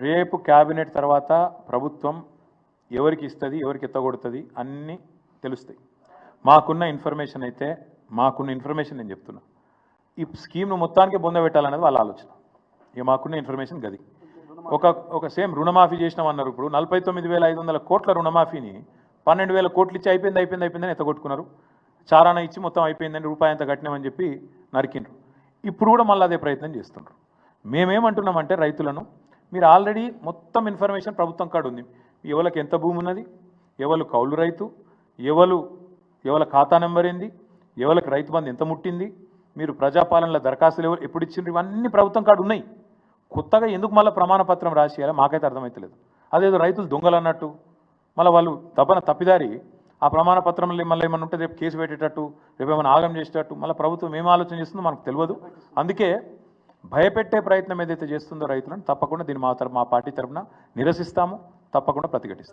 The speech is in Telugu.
రేపు క్యాబినెట్ తర్వాత ప్రభుత్వం ఎవరికి ఇస్తుంది, ఎవరికి ఎత్తగొడుతుంది అన్నీ తెలుస్తాయి. మాకున్న ఇన్ఫర్మేషన్ నేను చెప్తున్నా, ఈ స్కీమ్ను మొత్తానికి బొందబెట్టాలనేది వాళ్ళ ఆలోచన. ఇక మాకున్న ఇన్ఫర్మేషన్ గది. ఒక సేమ్ రుణమాఫీ చేసినామన్నారు. ఇప్పుడు 49,500 కోట్ల రుణమాఫీని 12,000 కోట్లు ఇచ్చి అయిపోయిందని ఎత్తగొట్టుకున్నారు. చారాన ఇచ్చి మొత్తం అయిపోయిందని రూపాయి అంత కట్టినామని చెప్పి నరికిండ్రు. ఇప్పుడు కూడా మళ్ళీ అదే ప్రయత్నం చేస్తున్నారు. మేమేమంటున్నామంటే రైతులను, మీరు ఆల్రెడీ మొత్తం ఇన్ఫర్మేషన్ ప్రభుత్వం కాడ ఉంది. ఎవరికి ఎంత భూమి ఉన్నది, ఎవరు కౌలు రైతు, ఎవరి ఖాతా నెంబర్ ఏంది, ఎవరికి రైతు బంధు ఎంత ముట్టింది, మీరు ప్రజాపాలనలో దరఖాస్తులు ఎప్పుడు ఇచ్చిండ్రు, ఇవన్నీ ప్రభుత్వం కాడ ఉన్నాయి. కొత్తగా ఎందుకు మళ్ళీ ప్రమాణపత్రం రాసియాలో మాకైతే అర్థమవుతలేదు. అదేదో రైతులు దొంగలు అన్నట్టు మళ్ళీ వాళ్ళు తప్పిదారి ఆ ప్రమాణ పత్రంలో మళ్ళీ ఏమన్నా ఉంటే రేపు కేసు పెట్టేటట్టు, రేపు ఏమైనా ఆగం చేసేటట్టు మళ్ళీ ప్రభుత్వం ఏం ఆలోచన చేస్తుందో మనకు తెలియదు. అందుకే భయపెట్టే ప్రయత్నం ఏదైతే చేస్తుందో రైతులను, తప్పకుండా దీన్ని మా పార్టీ తరఫున నిరసిస్తాము, తప్పకుండా ప్రతిఘటిస్తాము.